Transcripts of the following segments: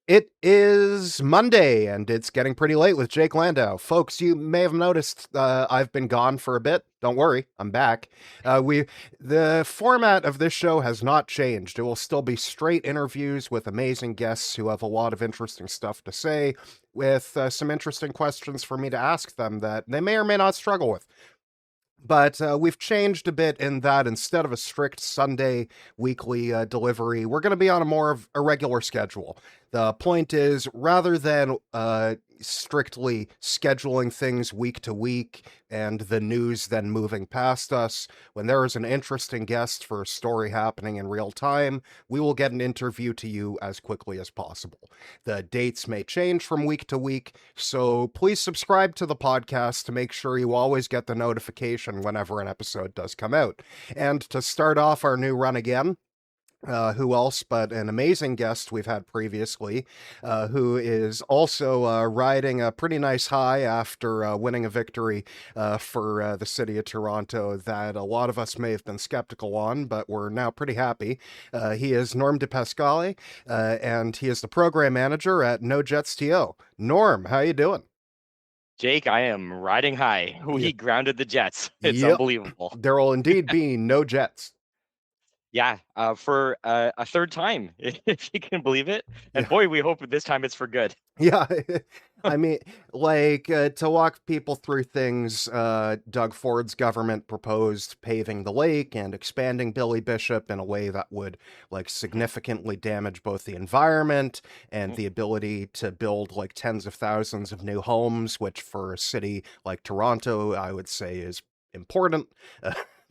It is Monday, and it's getting pretty late with Jake Landau. Folks, you may have noticed I've been gone for a bit. Don't worry, I'm back. The format of this show has not changed. It will still be straight interviews with amazing guests who have a lot of interesting stuff to say, with some interesting questions for me to ask them that they may or may not struggle with. But we've changed a bit in that instead of a strict Sunday weekly delivery, we're going to be on a more of a regular schedule. The point is, rather than strictly scheduling things week to week and the news then moving past us, when there is an interesting guest for a story happening in real time, we will get an interview to you as quickly as possible. The dates may change from week to week, so please subscribe to the podcast to make sure you always get the notification whenever an episode does come out. And to start off our new run again, who else but an amazing guest we've had previously, who is also riding a pretty nice high after winning a victory for the city of Toronto that a lot of us may have been skeptical on, but we're now pretty happy. He is Norm de Pasquale, and he is the program manager at NoJetsTO. Norm, how you doing? Jake, I am riding high. Yeah. We grounded the Jets. It's Yep. unbelievable. There will indeed be no Jets. Yeah, for a third time, if you can believe it. And Yeah. boy, we hope this time it's for good. Yeah, I mean, to walk people through things, Doug Ford's government proposed paving the lake and expanding Billy Bishop in a way that would, significantly damage both the environment and the ability to build, tens of thousands of new homes, which for a city like Toronto, I would say is important.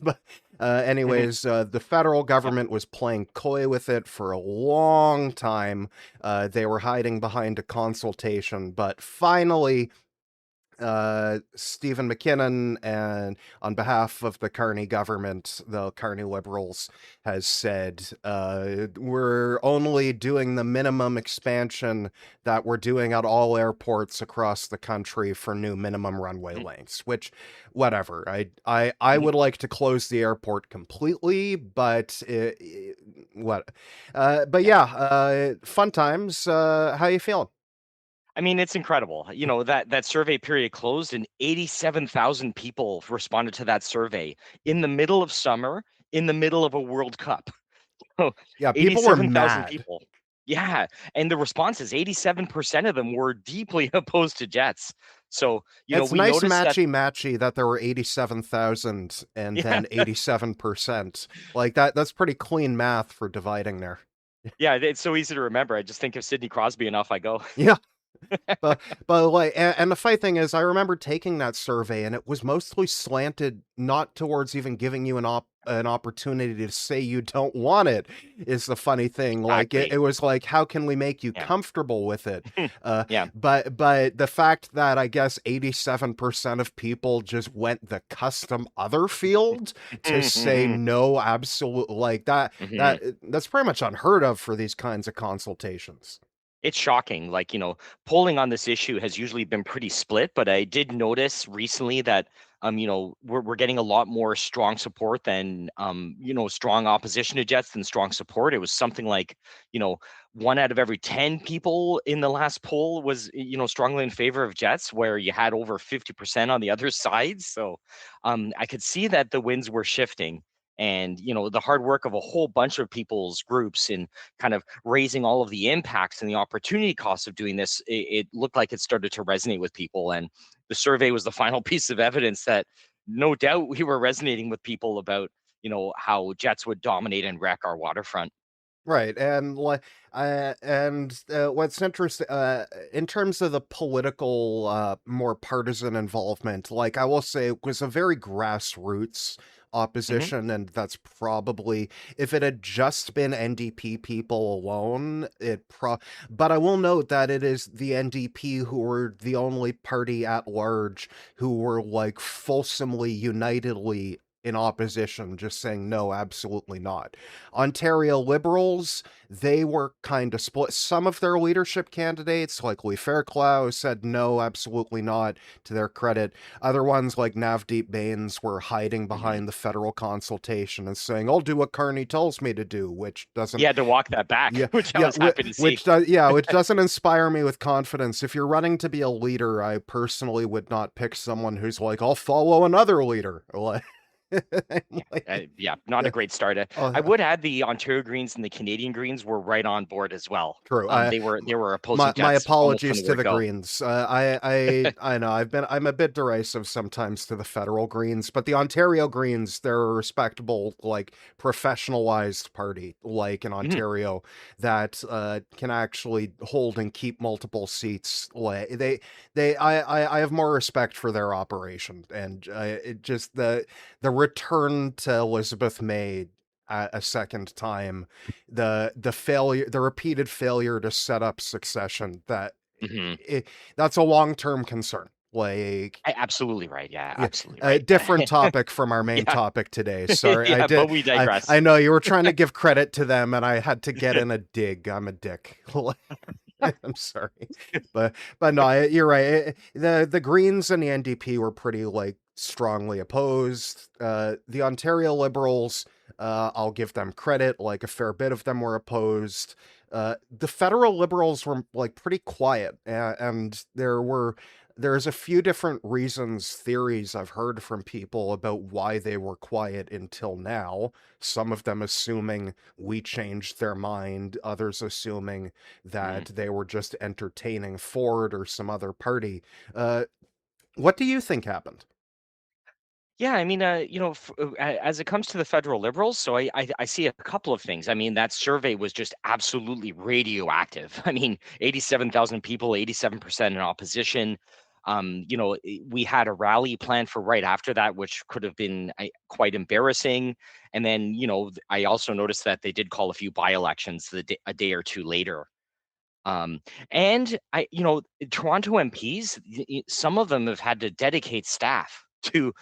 But anyways, the federal government was playing coy with it for a long time. They were hiding behind a consultation, but finally, Stephen McKinnon, and on behalf of the Carney government, the Carney Liberals, has said, we're only doing the minimum expansion that we're doing at all airports across the country for new minimum runway lengths, which, whatever. I would like to close the airport completely, but what? But Yeah. yeah, fun times. How you feeling? I mean, it's incredible. That survey period closed and 87,000 people responded to that survey in the middle of summer, in the middle of a World Cup. So Yeah, people were 87,000 mad. people. Yeah. And the responses, 87% of them were deeply opposed to Jets. So, It's we nice noticed that, matchy-matchy that there were 87,000 and yeah, then 87%. That's pretty clean math for dividing there. yeah, it's so easy to remember. I just think of Sidney Crosby and off I go. Yeah. But and the funny thing is, I remember taking that survey, and it was mostly slanted not towards even giving you an opportunity to say you don't want it. Is the funny thing. It Exactly. was like, how can we make you Yeah. comfortable with it? Yeah. But the fact that I guess 87% of people just went the custom other field to say Mhm. no, absolute, Mhm. that's pretty much unheard of for these kinds of consultations. It's shocking. Polling on this issue has usually been pretty split, but I did notice recently that we're getting a lot more strong support than strong opposition to Jets than strong support. It was something like, 1 out of every 10 people in the last poll was, strongly in favor of Jets, where you had over 50% on the other side. So I could see that the winds were shifting. And the hard work of a whole bunch of people's groups in kind of raising all of the impacts and the opportunity costs of doing this, it looked like it started to resonate with people. And the survey was the final piece of evidence that no doubt we were resonating with people about, how Jets would dominate and wreck our waterfront. Right, what's interesting, in terms of the political, more partisan involvement, I will say it was a very grassroots Hmm. opposition, and that's probably, if it had just been NDP people alone, but I will note that it is the NDP who were the only party at large who were, fulsomely, unitedly in opposition, just saying no, absolutely not. Ontario Liberals, they were kind of split. Some of their leadership candidates, like Lee Fairclough, said no, absolutely not, to their credit. Other ones, like Navdeep Bains, were hiding Mhm. behind the federal consultation and saying, I'll do what Carney tells me to do, which He doesn't, had to walk that back, yeah, which I yeah, was happy to see. which does, yeah, which doesn't inspire me with confidence. If you're running to be a leader, I personally would not pick someone who's like, I'll follow another leader. Like, Yeah, like, yeah, not a yeah, great start. I oh, would add the Ontario Greens and the Canadian Greens were right on board as well. true. They were My opposing my Jets almost from apologies the to word the go. Greens. I know I'm a bit derisive sometimes to the federal Greens, but the Ontario Greens, they're a respectable, like, professionalized party, like in Mhm. Ontario, that can actually hold and keep multiple seats. Like I have more respect for their operation, and it just the return to Elizabeth May a second time, the failure, the repeated failure to set up succession, that Mhm. it, that's a long-term concern. Like, Absolutely right. Yeah, yeah, absolutely a right. different topic from our main Yeah, topic today. Sorry, yeah, but we digress. I know you were trying to give credit to them, and I had to get in a dig. I'm a dick. I'm sorry, but no, you're right. The Greens and the NDP were pretty, like, strongly opposed. The Ontario Liberals, I'll give them credit. Like, a fair bit of them were opposed. The federal Liberals were, like, pretty quiet, and there's a few different reasons, theories I've heard from people about why they were quiet until now. Some of them assuming we changed their mind, others assuming that Mhm. they were just entertaining Ford or some other party. Uh, what do you think happened? Yeah, I mean, as it comes to the federal Liberals, so I see a couple of things. I mean, that survey was just absolutely radioactive. I mean, 87,000 people, 87% in opposition. We had a rally planned for right after that, which could have been quite embarrassing. And then, I also noticed that they did call a few by-elections a day or two later. Um, and Toronto MPs, some of them have had to dedicate staff to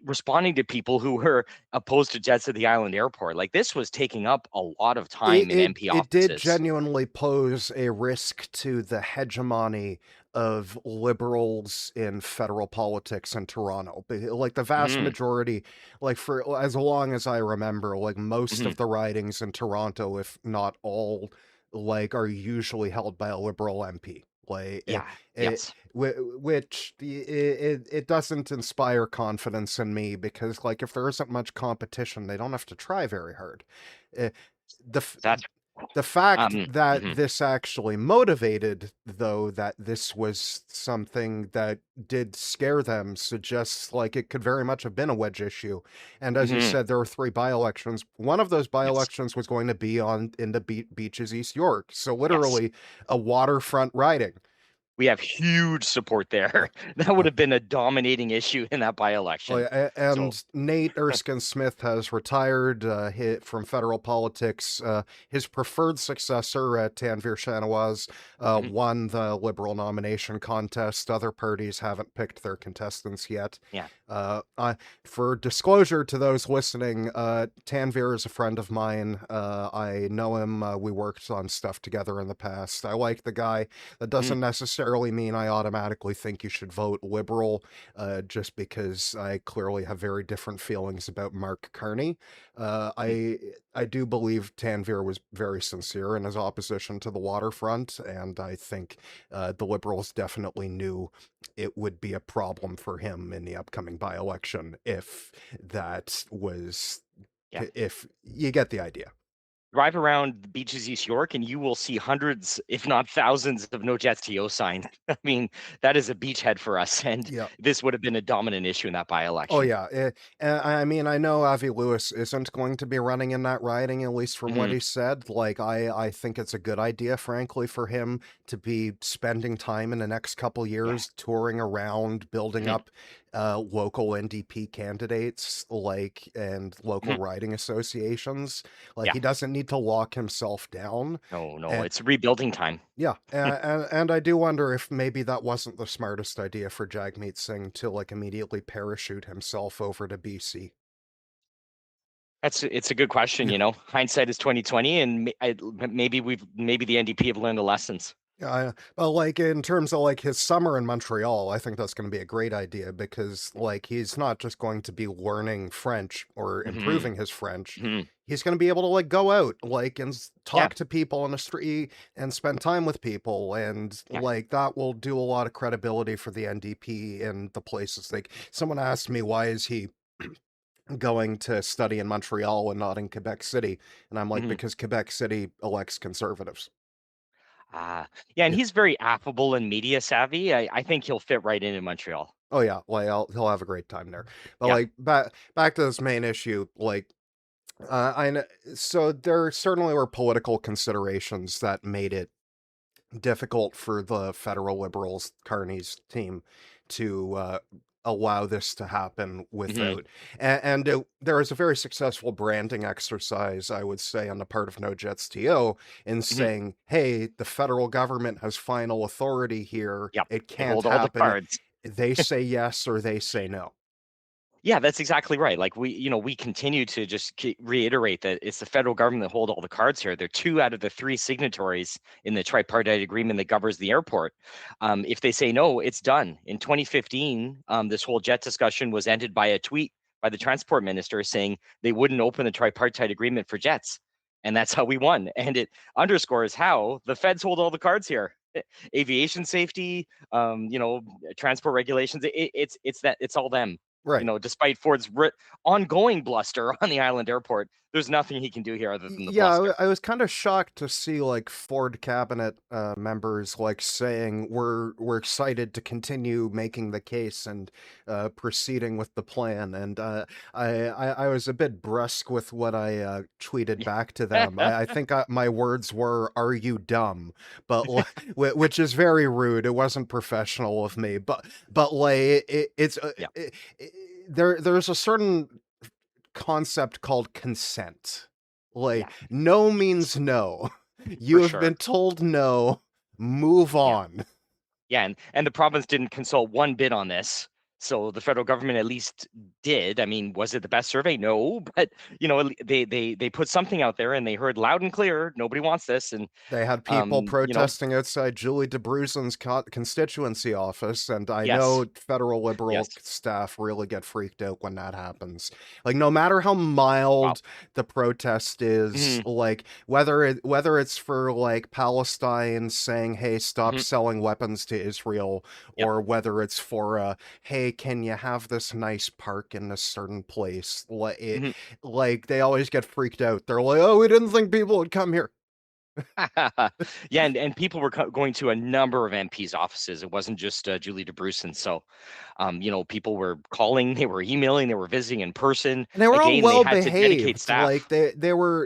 responding to people who were opposed to jets at the island airport. Like this was taking up a lot of time in MP It did offices. genuinely pose a risk to the hegemony of liberals in federal politics in Toronto. Like, the vast Hmm. majority, like, for as long as I remember, like, most Hmm. of the ridings in Toronto, if not all, like, are usually held by a liberal MP. Like, Yeah. Yes. which it doesn't inspire confidence in me, because, like, if there isn't much competition, they don't have to try very hard. Eh, the That's the fact um. that Mhm. this actually motivated, though, that this was something that did scare them, suggests, like, it could very much have been a wedge issue. And as you Mhm. said, there were three by-elections. One of those Yes. by-elections was going to be on in the Beaches, East York, so Yes. literally a waterfront riding. We have huge support there. That would Uh, have been a dominating issue in that Oh, by-election. yeah, So. and Nate Erskine Smith has retired, from federal politics. His preferred successor, Tanvir Shanawaz, Mhm. won the Liberal nomination contest. Other parties haven't picked their contestants yet. Yeah. For disclosure to those listening, Tanvir is a friend of mine. I know him. We worked on stuff together in the past. I like the guy. That Mhm. doesn't necessarily mean I automatically think you should vote Liberal, just because I clearly have very different feelings about Mark Carney. Uh, Mhm. I I do believe Tanvir was very sincere in his opposition to the waterfront, and I think the Liberals definitely knew it would be a problem for him in the upcoming by-election if that was, Yeah. if you get the idea. Drive around the beaches East York and you will see hundreds, if not thousands, of NoJetsTO signs. I mean, that is a beachhead for us, and Yeah. this would have been a dominant issue in that Oh by-election. yeah, I mean, I know Avi Lewis isn't going to be running in that riding, at least from what Mhm. he said. Like, I think it's a good idea, frankly, for him to be spending time in the next couple Yeah. years touring around, building Mhm. up local NDP candidates, like, and local Mhm. riding associations. Like, Yeah. he doesn't need to lock himself down. No, no, And it's rebuilding time. yeah, and I do wonder if maybe that wasn't the smartest idea for Jagmeet Singh to, like, immediately parachute himself over to BC. It's a good question. Hindsight is 2020, and maybe the NDP have learned the lessons. Well, like in terms of like his summer in Montreal, I think that's going to be a great idea because like he's not just going to be learning French or Hmm. improving his French. Hmm. He's going to be able to like go out like and Yeah, talk to people on the street and spend time with people, and yeah. like that will do a lot of credibility for the NDP in the places. Like someone asked me, why is he going to study in Montreal and not in Quebec City? And I'm like, Hmm. because Quebec City elects conservatives. Yeah, and Yeah. he's very affable and media savvy. I think he'll fit right in Montreal. Oh yeah, like he'll have a great time there. But Yeah. like back to this main issue, like I kn- so there certainly were political considerations that made it difficult for the federal Liberals, Carney's team, to allow this to happen Hmm. without. There was a very successful branding exercise, I would say, on the part of NoJetsTO in Hmm. saying, "Hey, the federal government has final authority here. Yep. It They can't hold all the happen. cards. They say yes or they say no." Yeah, that's exactly right. Like we continue to just reiterate that it's the federal government that hold all the cards here. They're two out of the three signatories in the tripartite agreement that governs the airport. If they say no, it's done. In 2015, this whole jet discussion was ended by a tweet by the transport minister saying they wouldn't open the tripartite agreement for jets, and that's how we won. And it underscores how the feds hold all the cards here. Aviation safety, transport regulations. It's all them. Right. Despite Ford's ongoing bluster on the island airport, there's nothing he can do here other than the Yeah, bluster. I was kind of shocked to see like Ford cabinet members like saying we're excited to continue making the case and proceeding with the plan. And I was a bit brusque with what I tweeted back to them. I think my words were, "Are you dumb?" But which is very rude. It wasn't professional of me. But like it's Yeah, there's a certain concept called consent. Like, yeah, no means no. for You have sure. been told no. Move Yeah. on. Yeah, and the province didn't consult one bit on this. So the federal government at least did. I mean, was it the best survey? No, but they put something out there and they heard loud and clear, nobody wants this. And They had people you know, protesting outside Julie DeBruzen's constituency office, and I yes, know federal liberal yes. staff really get freaked out when that happens. Like, no matter how Wow. mild the protest is, Hmm. like whether it's for like Palestine saying, "Hey, stop Hmm. selling weapons to Israel," Yep. or whether it's for "Hey, can you have this nice park in this certain place?" Hmm. Like they always get freaked out. They're like, "Oh, we didn't think people would come here." Yeah, and people were going to a number of MPs' offices. It wasn't just Julie DeBruson. So, people were calling, they were emailing, they were visiting in person. And they were all Again, they well had to dedicate behaved. Like staff.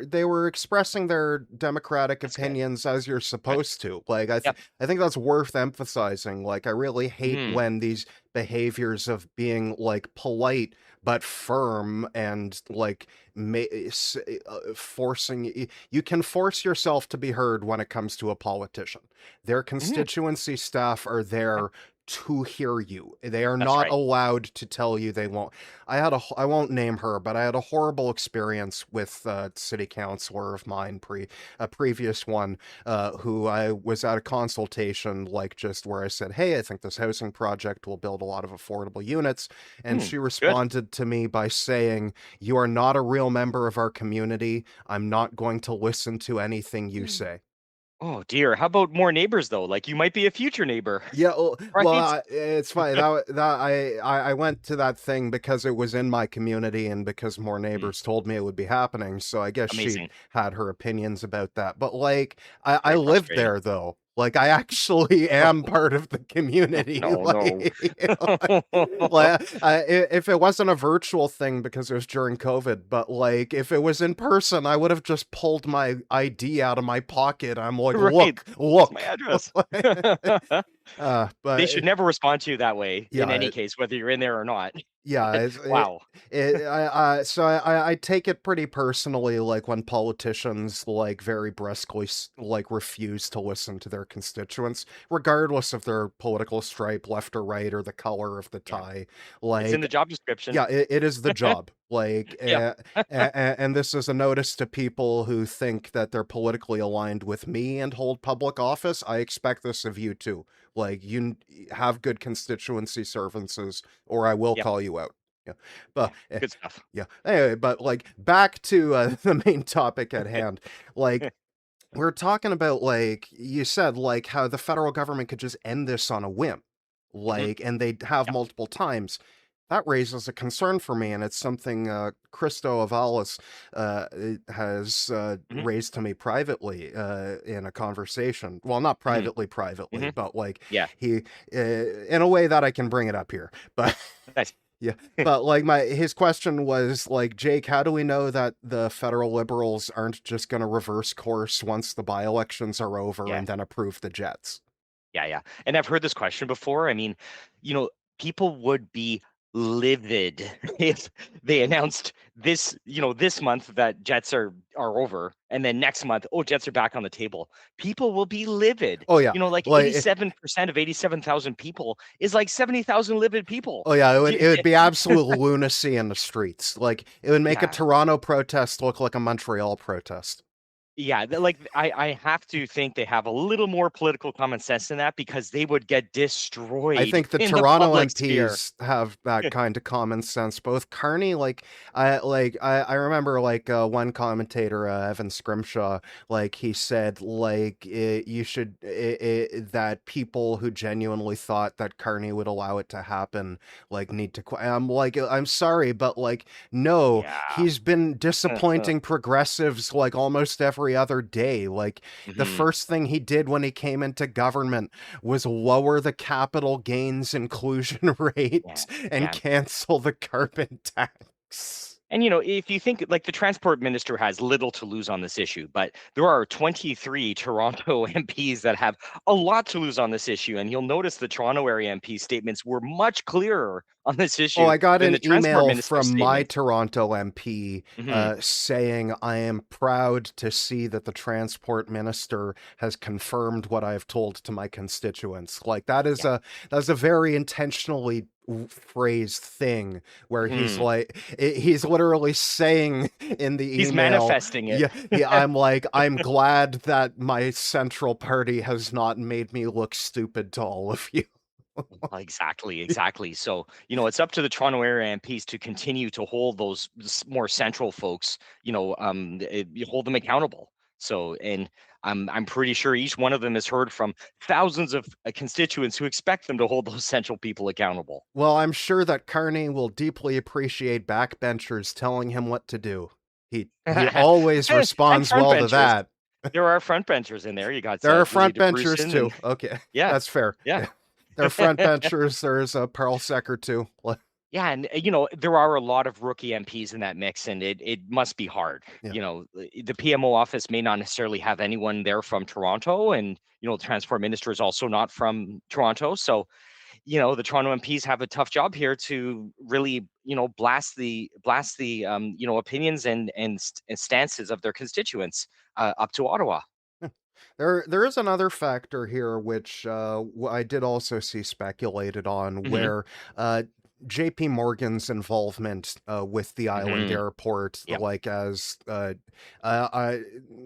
they were expressing their democratic That's good. opinions as you're Good. supposed to. Like Yep. I think that's worth emphasizing. Like I really hate Hmm. when these behaviors of being like polite but firm and like forcing you can force yourself to be heard when it comes to a politician. Their Hmm. constituency staff are Yeah, there to hear you. They are that's not right. allowed to tell you they won't. I won't name her, but I had a horrible experience with a city councilor of mine, a previous one, who I was at a consultation, like just where I said, "Hey, I think this housing project will build a lot of affordable units," and Hmm. she Good. responded to me by saying, "You are not a real member of our community. I'm not going to listen to anything you say." Oh dear. How about more neighbors though? Like you might be a future neighbor, Yeah, right? it's funny that I went to that thing because it was in my community and because more Hmm. neighbors told me it would be happening. So I guess she Amazing. had her opinions about that. But like, I Very lived frustrating. there though. Like I actually am part of the community. No, no. If it wasn't a virtual thing because it was during COVID, but like if it was in person, I would have just pulled my ID out of my pocket. I'm like, Right. look, It's my look. address. They But should never respond to you that way in yeah, any case, whether you're in there or not. Yeah, Wow. I take it pretty personally, like when politicians like very brusquely like refuse to listen to their constituents, regardless of their political stripe, left or right, or the color of the Yeah. tie. It's in Like, the job description. yeah, it is the job. Like, Yeah. and this is a notice to people who think that they're politically aligned with me and hold public office. I expect this of you too. Like, have good constituency services, or I will Yep. call you out. Yeah, Yeah. but Good stuff. yeah. Anyway, but like back to the main topic at hand. Like, we're talking about, like you said, like how the federal government could just end this on a whim, Mhm. like, and they'd have Yep. multiple times. That raises a concern for me, and it's something Christo Avalos has Mhm. raised to me privately in a conversation. Well, not Mhm. privately, Mhm. but like Yeah. he, in a way that I can bring it up here. But Nice. yeah, but like his question was like, Jake, how do we know that the federal liberals aren't just going to reverse course once the by-elections are over Yeah. and then approve the Jets? Yeah, yeah. And I've heard this question before. I mean, you know, people would be livid if they announced this, this month that Jets are over, and then next month, oh, Jets are back on the table. People will be livid. Oh yeah, Like like 87% of 87,000 people is like 70,000 livid people. oh yeah, Do it would you- be absolute lunacy in the streets. Like it would make a yeah. Toronto protest look like a Montreal protest. Yeah, like I have to think they have a little more political common sense than that because they would get I destroyed think the in the Toronto public sphere. MPs have that kind of common sense. Both Carney, I remember like one commentator, Evan Scrimshaw, like he said like you should that people who genuinely thought that Carney would allow it to happen like need to quit. I'm like I'm sorry, but like no, Yeah. he's been disappointing progressives like almost every other day. Like the Mhm. first thing he did when he came into government was lower the capital gains inclusion Yeah. rate and Yeah. cancel the carbon tax. And if you think like the transport minister has little to lose on this issue, but there are 23 Toronto MPs that have a lot to lose on this issue. And you'll notice the Toronto area MP statements were much clearer on this Oh, issue I got than an the transport email minister's from my statement. Toronto MP Hmm. saying, I am proud to see that the transport minister has confirmed what I've told to my constituents. Like Yeah. that's a very intentionally phrased thing where he's Hmm. like he's literally saying in the He's email, manifesting it. yeah, yeah, I'm like, I'm glad that my central party has not made me look stupid to all of you. Exactly, exactly. So, it's up to the Toronto area MPs to continue to hold those more central folks, you hold them accountable. So, and I'm pretty sure each one of them has heard from thousands of constituents who expect them to hold those central people accountable. Well, I'm sure that Carney will deeply appreciate backbenchers telling him what to do. He always And responds front well to benchers. that. There are front benchers in there. You got There are Julie front benchers DeBruson, and too. Okay, yeah, that's fair. yeah. Yeah. There are front benchers. There's a Pearl Secker too. Yeah, and there are a lot of rookie MPs in that mix, and it must be hard. Yeah. The PMO office may not necessarily have anyone there from Toronto, and the transport minister is also not from Toronto. So, the Toronto MPs have a tough job here to really, blast the opinions and stances of their constituents up to Ottawa. There is another factor here which I did also see speculated on Hmm. where JP Morgan's involvement with the island Hmm. airport, Yep. like as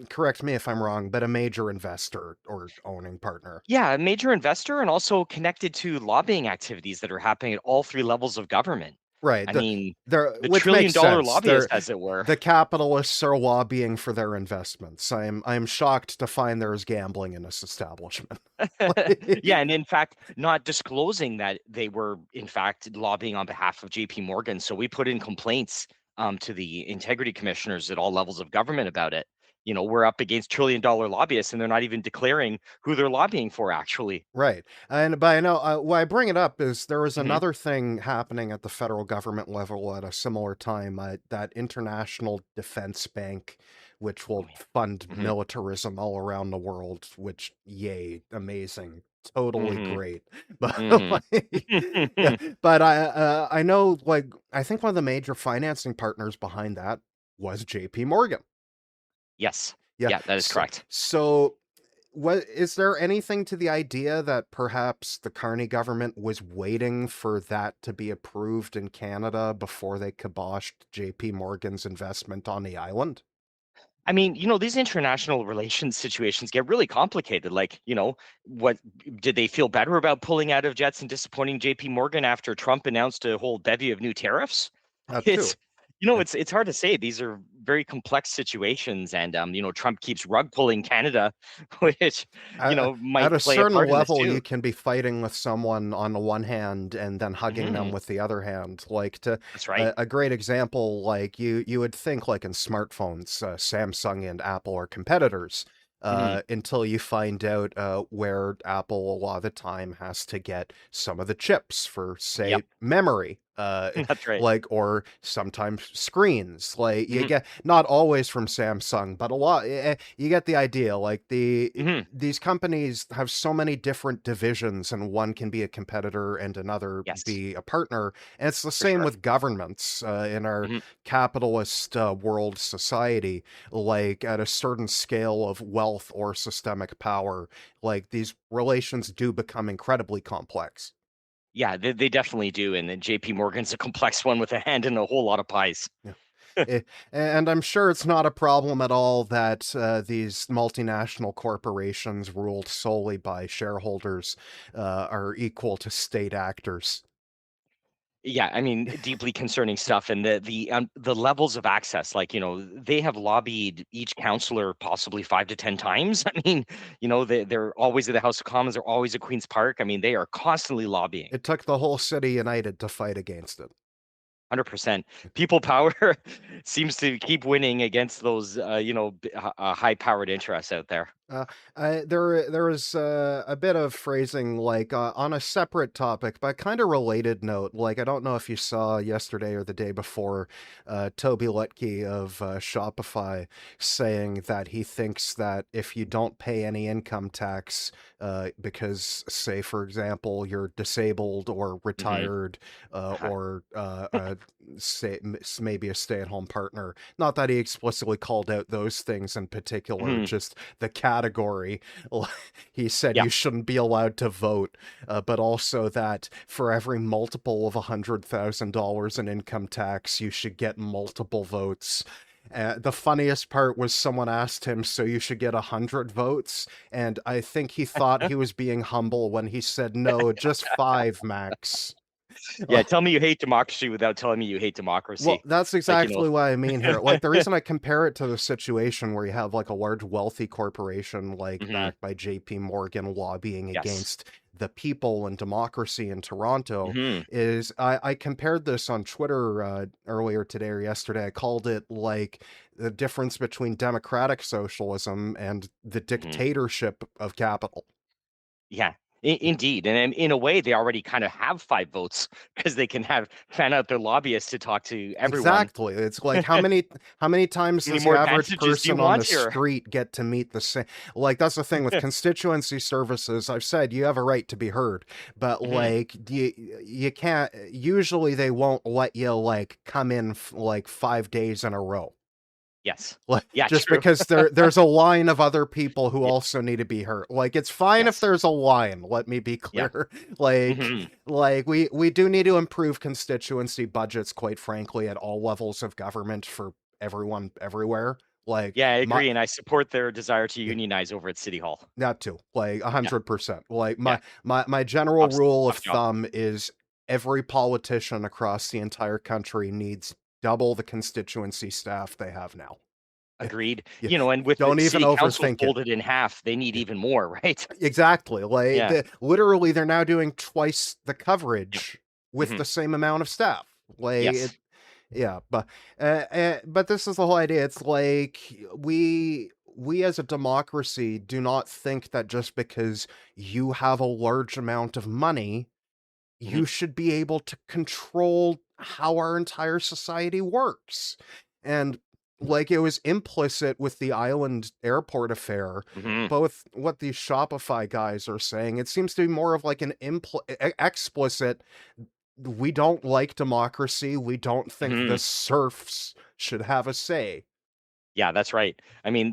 correct me if I'm wrong, but a major investor or owning partner. Yeah, a major investor and also connected to lobbying activities that are happening at all three levels of government. Right. I mean, There the which trillion makes dollar sense. lobbyist, as it were. The capitalists are lobbying for their investments. I'm shocked to find there's gambling in this establishment. Yeah, and in fact, not disclosing that they were in fact lobbying on behalf of JP Morgan. So we put in complaints to the integrity commissioners at all levels of government about it. We're up against trillion-dollar lobbyists, and they're not even declaring who they're lobbying for, actually. Right. And but I know why I bring it up is there was Hmm. another thing happening at the federal government level at a similar time, that International Defense Bank, which Oh will yeah. fund Hmm. militarism all around the world, which, yay, amazing. totally Mhm. great. But Mhm. like, yeah, but I know like I think one of the major financing partners behind that was JP Morgan. Yes. Yeah. Yeah, that is correct. So what is there anything to the idea that perhaps the Carney government was waiting for that to be approved in Canada before they kiboshed JP Morgan's investment on the island? I mean, these international relations situations get really complicated. Like, what did they feel better about pulling out of Jets and disappointing JP Morgan after Trump announced a whole bevy of new tariffs? That too. It's Yeah. it's hard to say. These are very complex situations and Trump keeps rug pulling Canada, which, At might a play a certain part in this level, too. you can be fighting with someone on the one hand and then hugging them Hmm. with the other hand. Like to That's right. a great example, like you would think like in smartphones, Samsung and Apple are competitors. Hmm. Until you find out where Apple a lot of the time has to get some of the chips for, say, Yep. memory, That's right. like or sometimes screens. Like you Hmm. get not always from Samsung, but a lot. You get the idea. Like Hmm. these companies have so many different divisions and one can be a competitor and another Yes, be a partner, and it's the for same sure. with governments in our Hmm. capitalist world society. Like at a certain scale of wealth or systemic power, like these relations do become incredibly complex. Yeah, they definitely do. And then JP Morgan's a complex one with a hand in a whole lot of pies. Yeah. And I'm sure it's not a problem at all that these multinational corporations ruled solely by shareholders are equal to state actors. Yeah, I mean, deeply concerning stuff, and the levels of access. Like, they have lobbied each counselor possibly 5 to 10 times. I mean, they're always at the House of Commons. They're always at Queens Park. I mean, they are constantly lobbying. It took the whole city united to fight against it. 100%. People power seems to keep winning against those, high-powered interests out there. Uh, there was a bit of phrasing like on a separate topic, but kind of related note. Like I don't know if you saw yesterday or the day before, Toby Letke of Shopify saying that he thinks that if you don't pay any income tax, because say for example you're disabled or Hmm. retired, Uh-huh. or say maybe a stay-at-home partner. Not that he explicitly called out those things in particular, Hmm. just the category. He said Yeah. you shouldn't be allowed to vote, but also that for every multiple of $100,000 in income tax, you should get multiple votes. The funniest part was someone asked him, "So you should get 100 votes?" And I think he thought he was being humble when he said, "No, just five max." Yeah. Tell me you hate democracy without telling me you hate Well, democracy. that's Like, exactly what I mean here. Like, the reason I compare it to the situation where you have like a large wealthy corporation, like hmm. backed by JP Morgan, lobbying Yes. against the people and democracy in Toronto, Hmm. is I compared this on Twitter earlier today or yesterday. I called it like the difference between democratic socialism and the Hmm. dictatorship of capital. Yeah, indeed. And in a way, they already kind of have 5 votes because they can have fan out their lobbyists to talk to everyone. Exactly. It's like how many times How many does the more average advantages do you person on the want here? street get to meet the same? Like that's the thing with constituency services. I've said you have a right to be heard, but Hmm. like you can't. Usually they won't let you like come in like 5 days in a row. Yes. Like Yeah, just true. because there's a line of other people who Yeah. also need to be heard. Like it's fine if Yes. there's a line, let me be Yeah. clear. Like Hmm. we do need to improve constituency budgets, quite frankly, at all levels of government for everyone everywhere. Like Yeah, I my agree. And I support their desire to yeah, unionize over at City Hall. not to like Yeah. 100%. Like Yeah. my general Tough, rule of tough job. thumb is every politician across the entire country needs double the constituency staff they have now. Agreed. Yeah, And with the don't even city council overthink it. folded in half, they need even more, right? Exactly. Like Yeah. literally they're now doing twice the Yep. coverage with Hmm. the same amount of staff. Like it Yes. yeah, but this is the whole idea. It's like we as a democracy do not think that just because you have a large amount of money, Hmm. you should be able to control how our entire society works. And like it was implicit with the island airport affair. Hmm. Both what these Shopify guys are saying, it seems to be more of like an explicit. We don't like democracy. We don't think the Hmm. serfs should have a say. Yeah, that's right. I mean,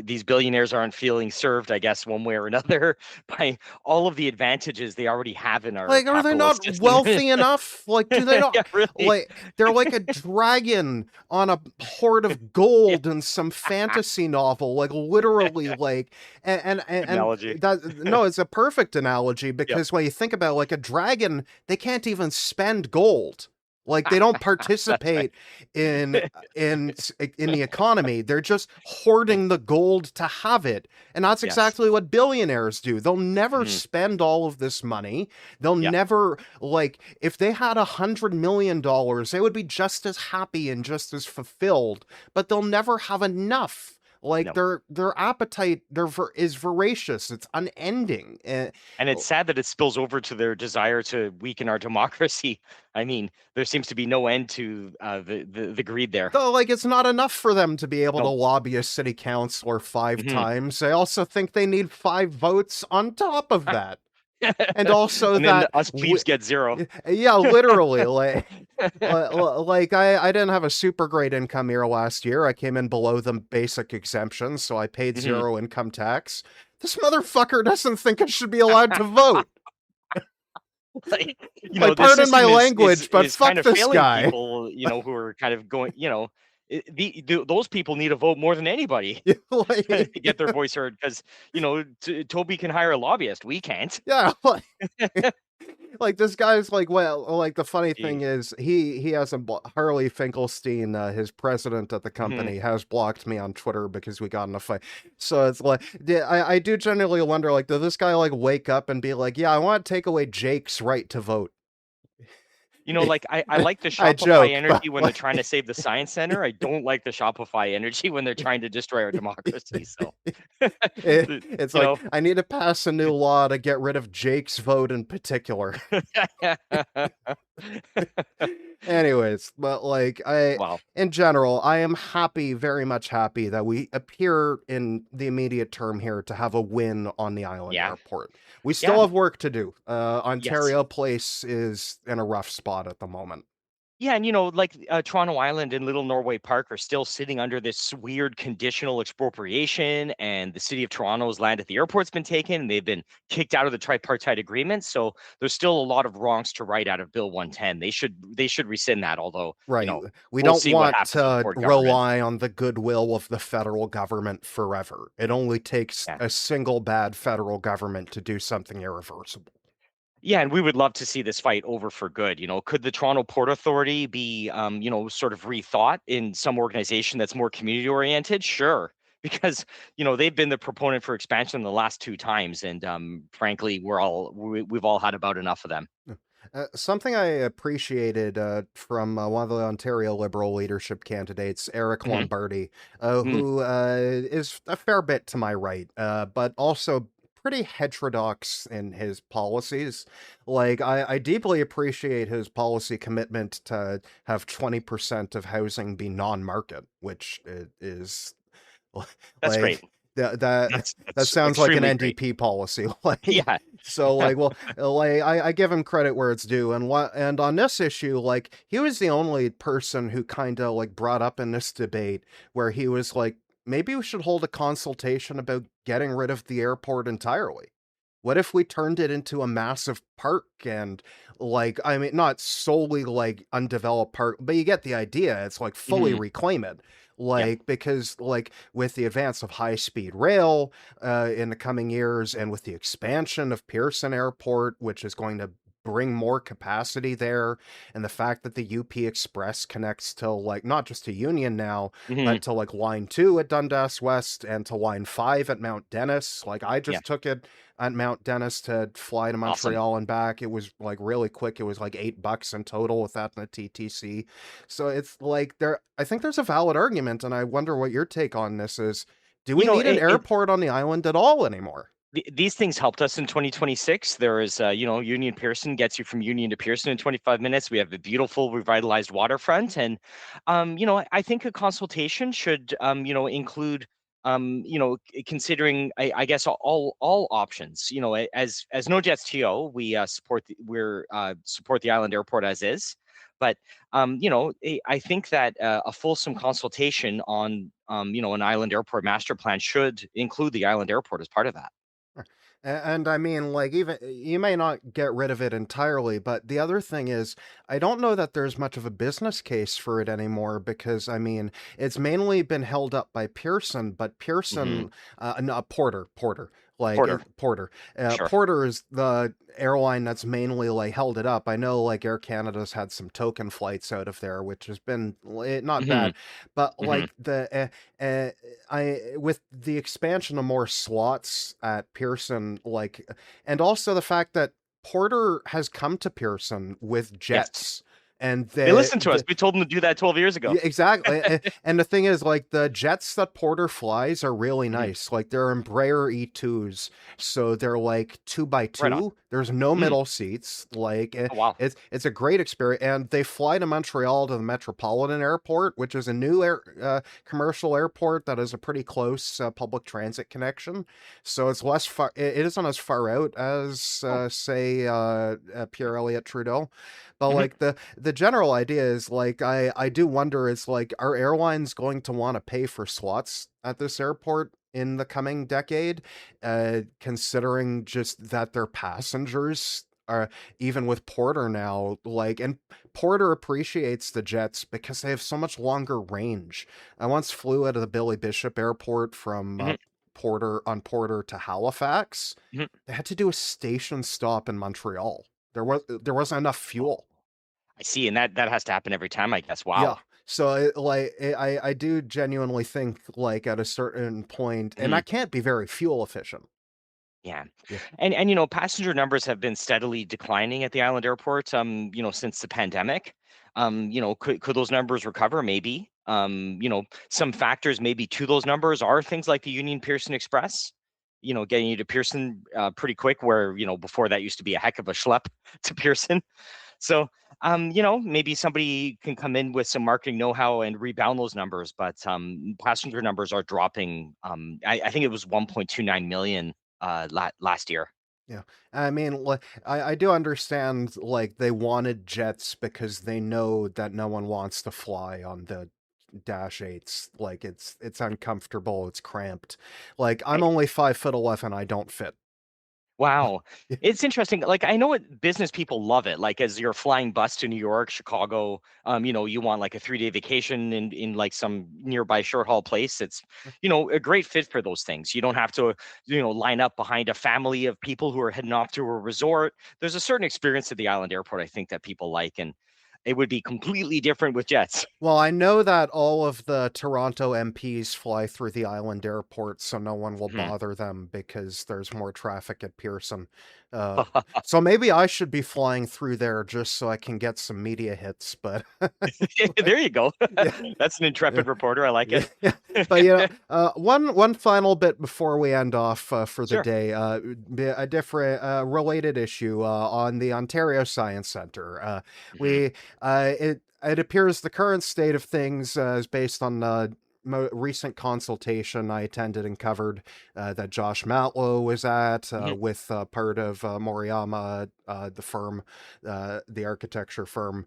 these billionaires aren't feeling served, I guess, one way or another, by all of the advantages they already have in our Like, are they capitalist not system. wealthy enough? Like, do they Yeah, not really. like they're like a dragon on a hoard of Yeah. gold in some fantasy novel, like literally like Good analogy. and that no, it's a perfect analogy Yep. because when you think about like a dragon, they can't even spend gold. Like they don't That's right. participate in in the economy. They're just hoarding the gold to have it. And that's Yes. exactly what billionaires do. They'll never Hmm. spend all of this money. They'll Yeah. never like if they had $100 million, they would be just as happy and just as fulfilled, but they'll never have enough. Like No. their appetite is voracious. It's unending. And it's sad that it spills over to their desire to weaken our democracy. I mean, there seems to be no end to the greed there. Though, like, it's not enough for them to be able to No. lobby a city councilor 5 Hmm. times. I also think they need 5 votes on top of that. And also And then that us plebes get zero. yeah, literally, like I didn't have a super great income year last year. I came in below the basic exemptions, so I paid Hmm. 0 income tax. This motherfucker doesn't think I should be allowed to vote. Like, Like, this pardon my system language, but is kind fuck of this failing guy. people, who are kind of going, those people need to vote more than anybody to Like, get their voice heard because, Toby can hire a lobbyist. We can't. yeah, like this guy's like well like the funny thing Jeez. is he hasn't Harley Finkelstein, his president at the Hmm. company, has blocked me on Twitter because we got in a fight. So it's like I do genuinely wonder, like, does this guy like wake up and be like, yeah, I want to take away Jake's right to vote? Like I like the I Shopify joke, but energy when they're like trying to save the science center. I don't like the Shopify energy when they're trying to destroy our democracy. So, it's you like know, I need to pass a new law to get rid of Jake's vote in particular. Anyways, but like wow. in general, I am happy, very much happy that we appear in the immediate term here to have a win on the island Yeah. airport. We still Yeah. have work to do. Yes. Ontario Place is in a rough spot at the moment. Yeah, and like Toronto Island and Little Norway Park are still sitting under this weird conditional expropriation, and the city of Toronto's land at the airport's been taken, and they've been kicked out of the tripartite agreement. So there's still a lot of wrongs to right out of Bill 110. They should rescind that. Although Right. We we'll don't see what want happens with to Ford government. rely on the goodwill of the federal government forever. It only takes Yeah. a single bad federal government to do something irreversible. Yeah, and we would love to see this fight over for good. Could the Toronto Port Authority be, sort of rethought in some organization that's more community oriented? Sure, because they've been the proponent for expansion the last 2 times, and frankly, we've all had about enough of them. Something I appreciated from one of the Ontario Liberal leadership candidates, Eric Hmm. Lombardi, Hmm. who is a fair bit to my right, but also pretty heterodox in his policies. Like, I deeply appreciate his policy commitment to have 20% of housing be non-market, which is That's great. like that That's sounds like an extremely great. NDP policy. Like Yeah. so, like, well, like I give him credit where it's due, and on this issue, like he was the only person who kind of like brought up in this debate where he was like, maybe we should hold a consultation about getting rid of the airport entirely. What if we turned it into a massive park and like I mean not solely like undeveloped park, but you get the idea. It's like fully Hmm. reclaim it. Yeah. Like because like with the advance of high-speed rail in the coming years and with the expansion of Pearson Airport, which is going to bring more capacity there, and the fact that the UP Express connects to like not just to Union now, Hmm. but to like line 2 at Dundas West and to line 5 at Mount Dennis. Like I Yeah. just took it at Mount Dennis to fly to Awesome. Montreal and back. It was like really quick. It was like $8 in total with that and the TTC. So it's like I think there's a valid argument, and I wonder what your take on this is. Do we need an It airport on the island at all anymore? these things helped us in 2026. There is, Union Pearson gets you from Union to Pearson in 25 minutes. We have a beautiful revitalized waterfront, and I think a consultation should, include, considering, I guess, all options. As NoJetsTO, we support the island airport as is, but I think that a fulsome consultation on, an island airport master plan should include the island airport as part of that. And I mean, like, even you may not get rid of it entirely, but the other thing is, I don't know that there's much of a business case for it anymore because, I mean, it's mainly been held up by Pearson, but Hmm. Pearson, no, Porter, like Porter, Porter, for sure. Porter is the airline that's mainly like held it up. I know like Air Canada's had some token flights out of there, which has been not Hmm. bad, but Hmm. like I with the expansion of more slots at Pearson, like, and also the fact that Porter has come to Pearson with Yes, jets, and they listened to us. We told them to do that 12 years ago. yeah, exactly. And the thing is, like, the jets that Porter flies are really Hmm. nice. Like, they're Embraer E2s, so they're like two by Right on. two. There's no Hmm. middle seats. Like, Oh wow. it's a great experience. And they fly to Montreal to the Metropolitan Airport, which is a new commercial airport that has a pretty close public transit connection. So it's less far. It isn't as far out as, Oh. say, Pierre Elliott Trudeau. But Hmm. like the general idea is like I do wonder is like are airlines going to want to pay for slots at this airport in the coming decade, considering just that their passengers are even with Porter now like and Porter appreciates the jets because they have so much longer range. I once flew out of the Billy Bishop Airport from Hmm. Porter to Halifax. Hmm. They had to do a station stop in Montreal. There wasn't enough Oh, fuel. I see, and that has to happen every time, I guess. Yeah. Wow. So I do genuinely think like at a certain point, and Hmm. that can't be very fuel efficient. Yeah. Yeah. And passenger numbers have been steadily declining at the island airport, since the pandemic. Could those numbers recover? Maybe. Some factors maybe to those numbers are things like the Union Pearson Express, getting you to Pearson pretty quick, where, before that used to be a heck of a schlep to Pearson. So, maybe somebody can come in with some marketing know-how and rebound those numbers, but passenger numbers are dropping. I think it was 1.29 million last year. Yeah. I mean, I do understand like they wanted jets because they know that no one wants to fly on the Dash 8s. Like it's uncomfortable, it's cramped. Like I'm I, only 5'11", I don't fit. wow. It's interesting. Like, I know what business people love it. Like, as you're flying bus to New York, Chicago, you want like a 3-day vacation in like some nearby short haul place. It's, a great fit for those things. You don't have to, line up behind a family of people who are heading off to a resort. There's a certain experience at the island airport, I think, that people like, and it would be completely different with jets. Well, I know that all of the Toronto MPs fly through the island airport, so no one will Mhm. bother them because there's more traffic at Pearson. Uh, so maybe I should be flying through there just so I can get some media hits, but There you go. yeah, That's an yeah, intrepid reporter. I like yeah, it. yeah. But one final bit before we end off for the Sure. day, a different related issue on the Ontario Science Center. Hmm. We it appears the current state of things is based on recent consultation I attended and covered that Josh Matlow was at Hmm. with part of Moriyama, the firm, the architecture firm,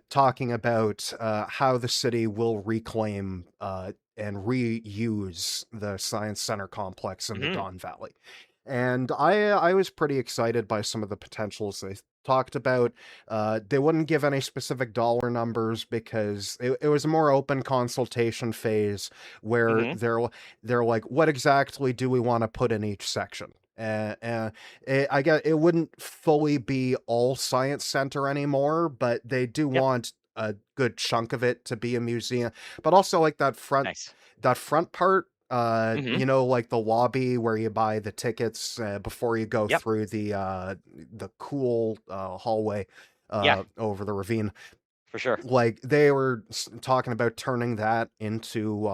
talking about how the city will reclaim and reuse the Science Center complex in the Hmm. Don Valley. And I was pretty excited by some of the potentials they talked about. They wouldn't give any specific dollar numbers because it was a more open consultation phase where Hmm. they're like, what exactly do we want to put in each section? I guess it wouldn't fully be all Science Center anymore, but they do Yep. want a good chunk of it to be a museum. But also like Nice. that front part, Hmm. like the lobby where you buy the tickets before you go Yep. through the cool hallway Yeah, over the ravine. for sure. Like they were talking about turning that into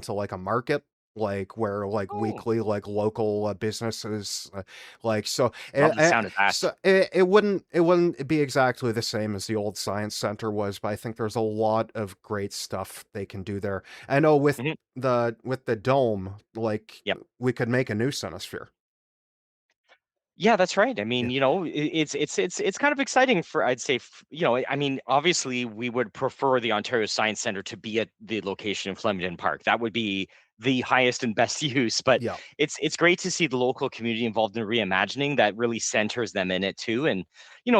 like a market. like where like Oh, weekly like local businesses like so love the sound of that. it wouldn't be exactly the same as the old science center was, but I think there's a lot of great stuff they can do there. I know Mhm. with the dome, like Yep. we could make a new Cinesphere. Yeah, that's right. I Yeah, mean, it's kind of exciting for I'd say, I mean, obviously we would prefer the Ontario Science Center to be at the location in Flemington Park. That would be the highest and best use. But yeah. it's great to see the local community involved in reimagining that really centers them in it too, and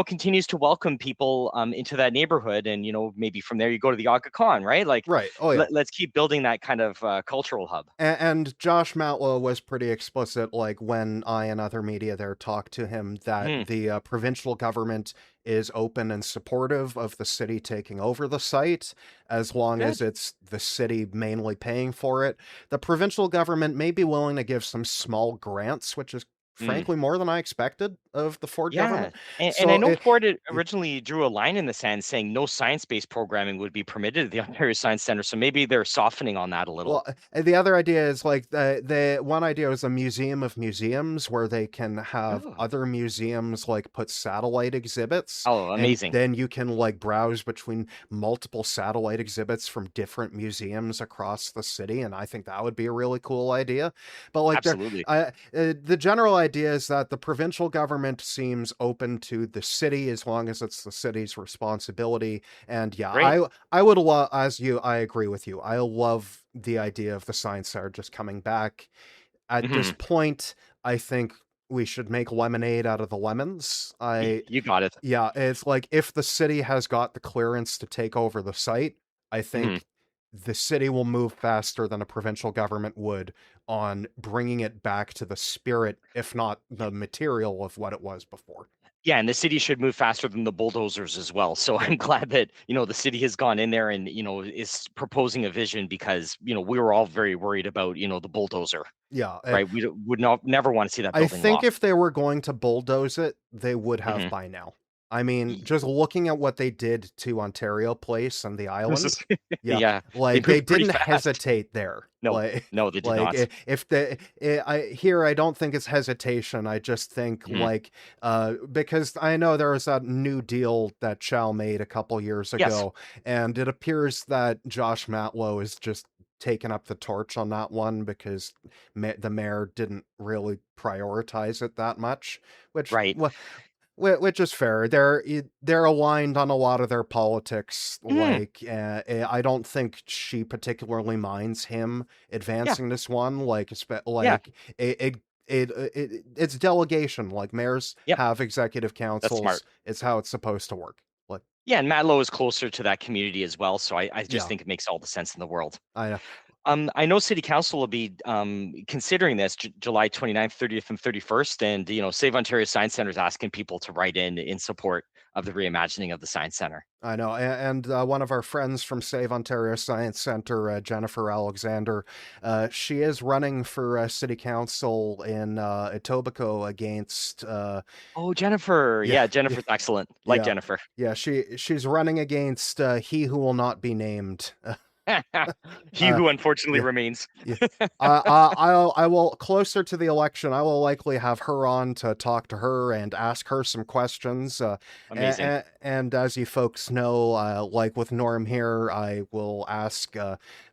continues to welcome people into that neighborhood. And maybe from there you go to the Aga Khan, right? Like Right. Oh yeah. let's keep building that kind of cultural hub. And Josh Matlow was pretty explicit, like when I and other media there talked to him, that Mhm. the provincial government is open and supportive of the city taking over the site, as long as Good. it's the city mainly paying for it. The provincial government may be willing to give some small grants, which is Mm. frankly more than I expected of the Ford Yeah, government. and I So know it, Ford originally drew a line in the sand saying no science-based programming would be permitted at the Ontario Science Centre, so maybe they're softening on that a little. Well, the other idea is like the one idea is a museum of museums where they can have Oh, other museums like put satellite exhibits, oh, and amazing. then you can like browse between multiple satellite exhibits from different museums across the city, and I think that would be a really cool idea. But like Absolutely. the general idea is that the provincial government seems open to the city as long as it's the city's responsibility. And yeah, Great. I would love, as you, I agree with you. I love the idea of the science center just coming back. At this Mhm. point, I think we should make lemonade out of the lemons. You got it. Yeah, it's like if the city has got the clearance to take over the site, I Mhm. think the city will move faster than a provincial government would on bringing it back to the spirit, if not Yeah. the material of what it was before. Yeah, and the city should move faster than the bulldozers as well. So Yeah. I'm glad that, the city has gone in there and, is proposing a vision because, we were all very worried about, the bulldozer, Yeah. right? Would not never want to see that I building think lost. if they were going to bulldoze it, they would have Mhm. by now. I mean, Ye- just looking at what they did to Ontario Place and the This island, is yeah, yeah, they like they moved pretty didn't fast. hesitate there. No, no, they did not. If the I don't think it's hesitation. I just think Mhm. because I know there was that New Deal that Chow made a couple years Yes, ago, and it appears that Josh Matlow is just taken up the torch on that one because the mayor didn't really prioritize it that much, which right. which is fair. They're aligned on a lot of their politics. Mhm. Like, I don't think she particularly minds him Yeah, advancing this one. Like, yeah, like it's delegation. Like mayors yep, have executive that's smart. councils. It's how it's supposed to work. Like, Yeah, and Matlow is closer to that community as well, so I just yeah, think it makes all the sense in the world. I know. I know City Council will be considering this July 29th, 30th, and 31st, and Save Ontario Science Center is asking people to write in support of the reimagining of the Science Center. I know, and one of our friends from Save Ontario Science Center, Jennifer Alexander, she is running for city council in Etobicoke against, Oh, Jennifer. yeah, Yeah, yeah, Jennifer's excellent. Like yeah, Jennifer. yeah. She's running against he who will not be named. He Uh, who unfortunately yeah, remains. yeah. I will closer to the election. I will likely have her on to talk to her and ask her some questions. Amazing. And as you folks know, like with Norm here, I will ask.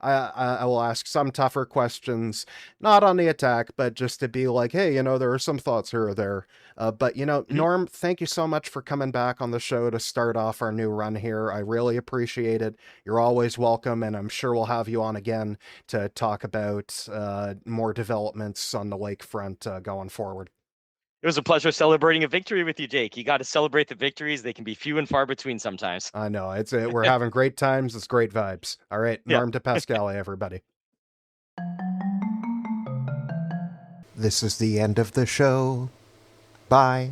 I will ask some tougher questions, not on the attack, but just to be like, hey, there are some thoughts here or there. But Mhm. Norm, thank you so much for coming back on the show to start off our new run here. I really appreciate it. You're always welcome, and I'm sure we'll have you on again to talk about more developments on the lakefront going forward. It was a pleasure celebrating a victory with you, Jake. You got to celebrate the victories. They can be few and far between sometimes. I know we're having great times. It's great vibes. All right, Yeah. Norm to Pasquale, everybody. This is the end of the show. Bye.